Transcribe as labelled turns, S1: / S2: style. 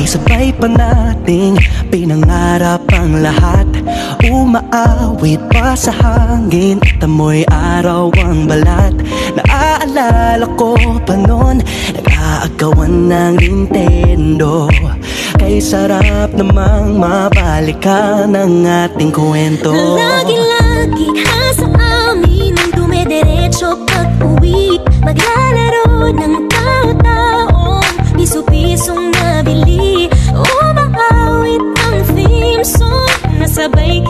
S1: sabay pa nating pinangarap ang lahat. Umaawit pa sa hangin at amoy araw ang balat. Naaalala ko pa noon, nag-aagawan ng Nintendo. Kay sarap namang mabalikan ang ating kwento.
S2: Lagi-lagi ka sa amin ang dumediretso pag-uwi. Maglalaro ng tao-taong piso-pisong nabili. Umaawit ang theme song, nasabay